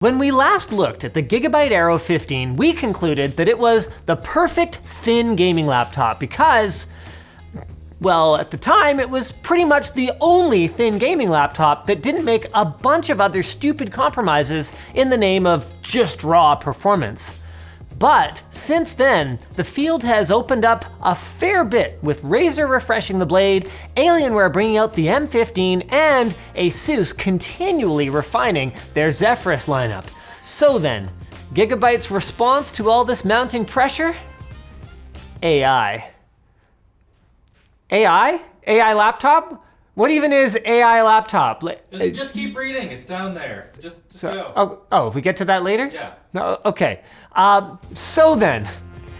When we last looked at the Gigabyte Aero 15, we concluded that it was the perfect thin gaming laptop because, well, at the time, it was pretty much the only thin gaming laptop that didn't make a bunch of other stupid compromises in the name of just raw performance. But since then, the field has opened up a fair bit, with Razer refreshing the blade, Alienware bringing out the M15, and Asus continually refining their Zephyrus lineup. So then, Gigabyte's response to all this mounting pressure? AI. AI? AI laptop? What even is AI laptop? Just keep reading, it's down there. Just go. Oh, if we get to that later? Yeah. No, okay. So then,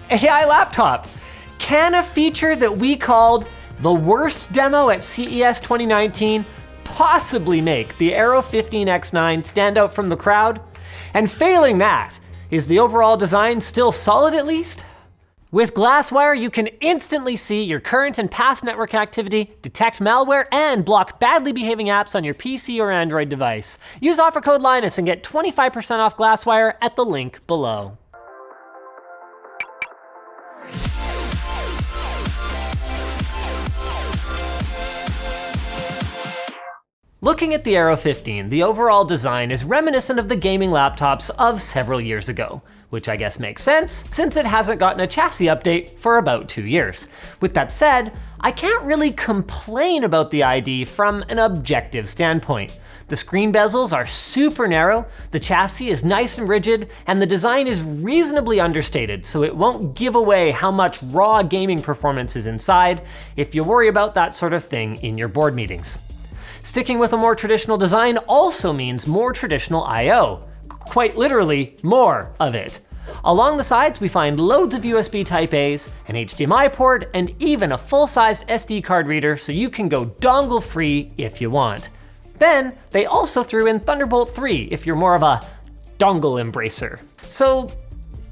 AI laptop. Can a feature that we called the worst demo at CES 2019 possibly make the Aero 15X9 stand out from the crowd? And failing that, is the overall design still solid at least? With Glasswire, you can instantly see your current and past network activity, detect malware, and block badly behaving apps on your PC or Android device. Use offer code Linus and get 25% off Glasswire at the link below. Looking at the Aero 15, the overall design is reminiscent of the gaming laptops of several years ago, which I guess makes sense since it hasn't gotten a chassis update for about 2 years. With that said, I can't really complain about the ID from an objective standpoint. The screen bezels are super narrow, the chassis is nice and rigid, and the design is reasonably understated, so it won't give away how much raw gaming performance is inside if you worry about that sort of thing in your board meetings. Sticking with a more traditional design also means more traditional I/O. Quite literally, more of it. Along the sides, we find loads of USB Type-A's, an HDMI port, and even a full-sized SD card reader so you can go dongle-free if you want. Then, they also threw in Thunderbolt 3 if you're more of a dongle embracer. So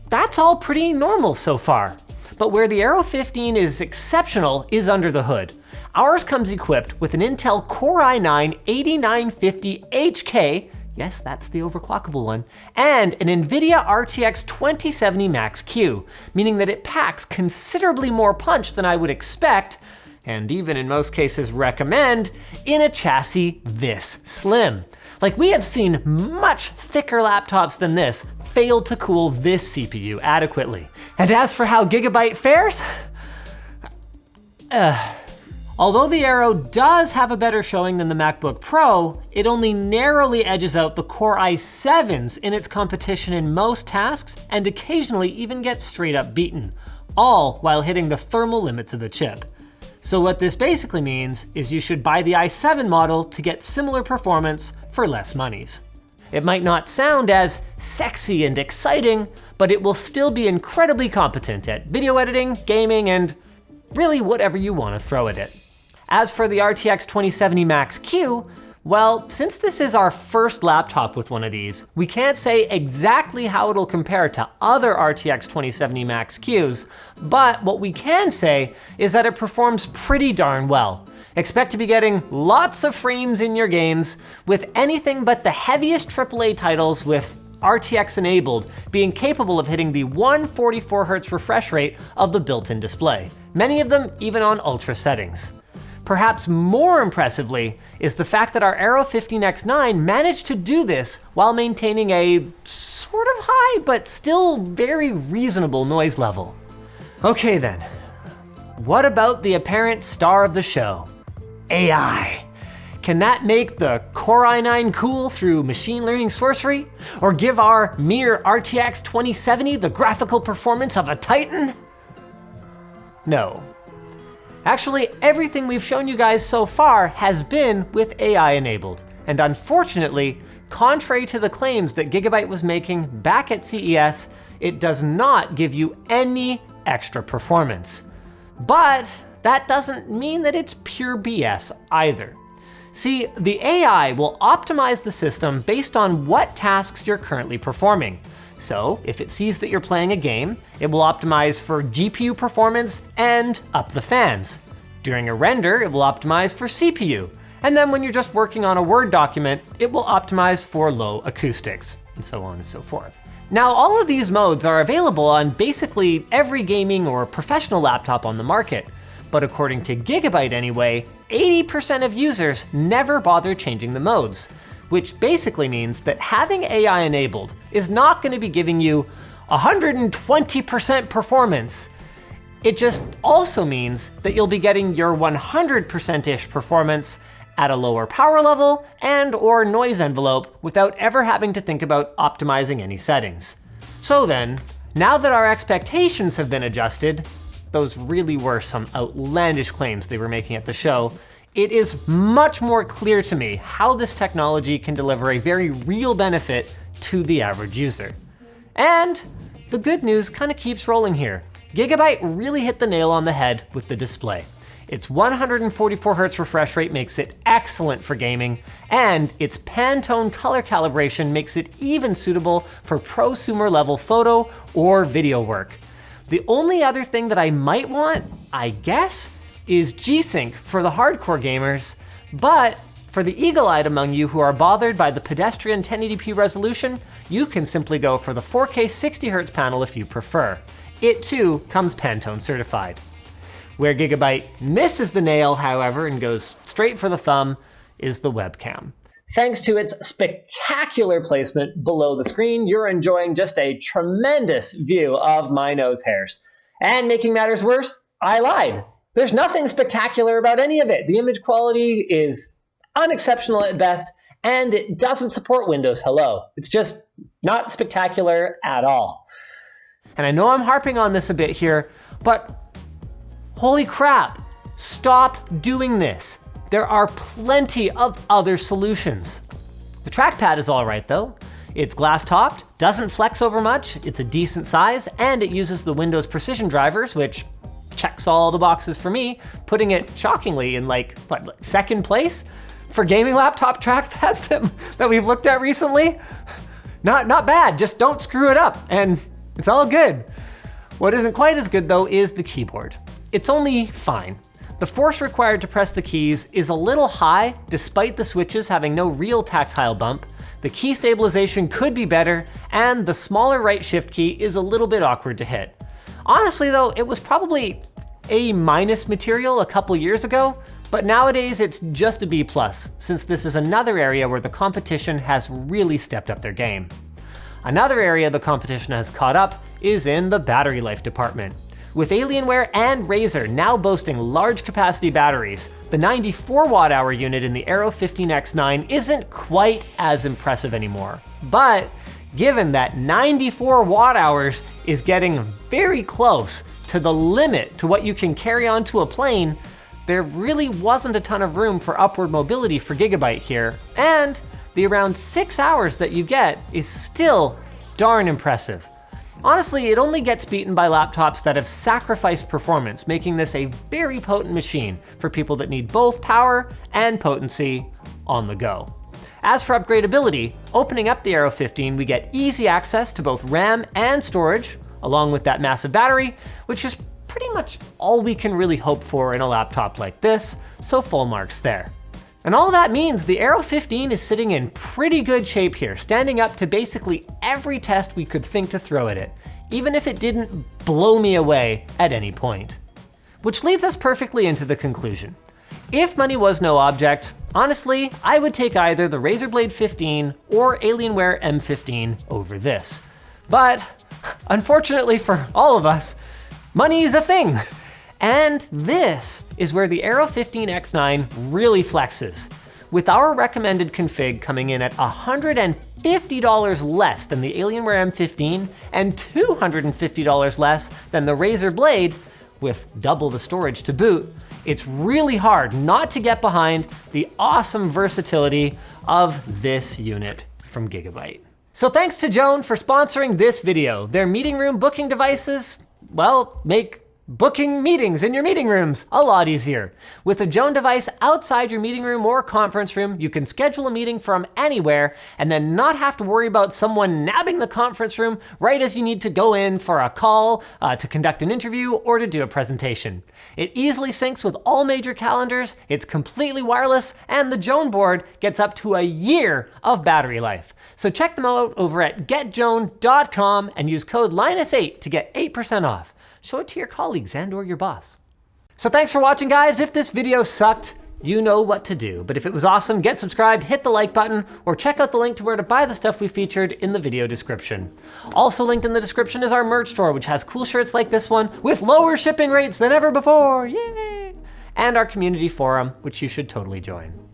that's all pretty normal so far. But where the Aero 15 is exceptional is under the hood. Ours comes equipped with an Intel Core i9-8950HK, yes, that's the overclockable one, and an NVIDIA RTX 2070 Max-Q, meaning that it packs considerably more punch than I would expect, and even in most cases recommend, in a chassis this slim. Like, we have seen much thicker laptops than this fail to cool this CPU adequately. And as for how Gigabyte fares, although the Aero does have a better showing than the MacBook Pro, it only narrowly edges out the Core i7s in its competition in most tasks, and occasionally even gets straight up beaten, all while hitting the thermal limits of the chip. So what this basically means is you should buy the i7 model to get similar performance for less monies. It might not sound as sexy and exciting, but it will still be incredibly competent at video editing, gaming, and really whatever you want to throw at it. As for the RTX 2070 Max-Q, well, since this is our first laptop with one of these, we can't say exactly how it'll compare to other RTX 2070 Max-Qs, but what we can say is that it performs pretty darn well. Expect to be getting lots of frames in your games, with anything but the heaviest AAA titles with RTX enabled being capable of hitting the 144Hz refresh rate of the built-in display, many of them even on ultra settings. Perhaps more impressively is the fact that our Aero 15X9 managed to do this while maintaining a sort of high but still very reasonable noise level. Okay then, what about the apparent star of the show? AI. Can that make the Core i9 cool through machine learning sorcery? Or give our mere RTX 2070 the graphical performance of a Titan? No. Actually, everything we've shown you guys so far has been with AI enabled. And unfortunately, contrary to the claims that Gigabyte was making back at CES, it does not give you any extra performance. But that doesn't mean that it's pure BS either. See, the AI will optimize the system based on what tasks you're currently performing. So if it sees that you're playing a game, it will optimize for GPU performance and up the fans. During a render, it will optimize for CPU. And then when you're just working on a Word document, it will optimize for low acoustics, and so on and so forth. Now, all of these modes are available on basically every gaming or professional laptop on the market. But according to Gigabyte anyway, 80% of users never bother changing the modes, which basically means that having AI enabled is not gonna be giving you 120% performance. It just also means that you'll be getting your 100%-ish performance at a lower power level and or noise envelope without ever having to think about optimizing any settings. So then, now that our expectations have been adjusted, those really were some outlandish claims they were making at the show, it is much more clear to me how this technology can deliver a very real benefit to the average user. And the good news kind of keeps rolling here. Gigabyte really hit the nail on the head with the display. Its 144 Hz refresh rate makes it excellent for gaming, and its Pantone color calibration makes it even suitable for prosumer level photo or video work. The only other thing that I might want, I guess, is G-Sync for the hardcore gamers, but for the eagle-eyed among you who are bothered by the pedestrian 1080p resolution, you can simply go for the 4K 60 Hz panel if you prefer. It too comes Pantone certified. Where Gigabyte misses the nail, however, and goes straight for the thumb, is the webcam. Thanks to its spectacular placement below the screen, you're enjoying just a tremendous view of my nose hairs. And making matters worse, I lied. There's nothing spectacular about any of it. The image quality is unexceptional at best, and it doesn't support Windows Hello. It's just not spectacular at all. And I know I'm harping on this a bit here, but holy crap, stop doing this. There are plenty of other solutions. The trackpad is all right though. It's glass topped, doesn't flex over much, it's a decent size, and it uses the Windows Precision drivers, which checks all the boxes for me, putting it shockingly in like second place for gaming laptop trackpads that we've looked at recently. Not bad, just don't screw it up, and it's all good. What isn't quite as good though is the keyboard. It's only fine. The force required to press the keys is a little high, despite the switches having no real tactile bump. The key stabilization could be better, and the smaller right shift key is a little bit awkward to hit. Honestly though, it was probably A- material a couple years ago, but nowadays it's just a B+, since this is another area where the competition has really stepped up their game. Another area the competition has caught up is in the battery life department. With Alienware and Razer now boasting large capacity batteries, the 94 watt-hour unit in the Aero 15X9 isn't quite as impressive anymore. But given that 94 watt-hours is getting very close to the limit to what you can carry onto a plane, there really wasn't a ton of room for upward mobility for Gigabyte here, and the around 6 hours that you get is still darn impressive. Honestly, it only gets beaten by laptops that have sacrificed performance, making this a very potent machine for people that need both power and potency on the go. As for upgradability, opening up the Aero 15, we get easy access to both RAM and storage, along with that massive battery, which is pretty much all we can really hope for in a laptop like this, so full marks there. And all that means the Aero 15 is sitting in pretty good shape here, standing up to basically every test we could think to throw at it, even if it didn't blow me away at any point. Which leads us perfectly into the conclusion. If money was no object, honestly, I would take either the Razer Blade 15 or Alienware M15 over this. But unfortunately for all of us, money is a thing. And this is where the Aero 15X9 really flexes. With our recommended config coming in at $150 less than the Alienware M15 and $250 less than the Razer Blade, with double the storage to boot, it's really hard not to get behind the awesome versatility of this unit from Gigabyte. So thanks to Joan for sponsoring this video. Their meeting room booking devices, well, make Booking meetings in your meeting rooms, a lot easier. With a Joan device outside your meeting room or conference room, you can schedule a meeting from anywhere and then not have to worry about someone nabbing the conference room right as you need to go in for a call, to conduct an interview, or to do a presentation. It easily syncs with all major calendars, it's completely wireless, and the Joan board gets up to a year of battery life. So check them out over at getjoan.com and use code Linus8 to get 8% off. Show it to your colleagues and or your boss. So thanks for watching, guys. If this video sucked, you know what to do. But if it was awesome, get subscribed, hit the like button, or check out the link to where to buy the stuff we featured in the video description. Also linked in the description is our merch store, which has cool shirts like this one with lower shipping rates than ever before, yay! And our community forum, which you should totally join.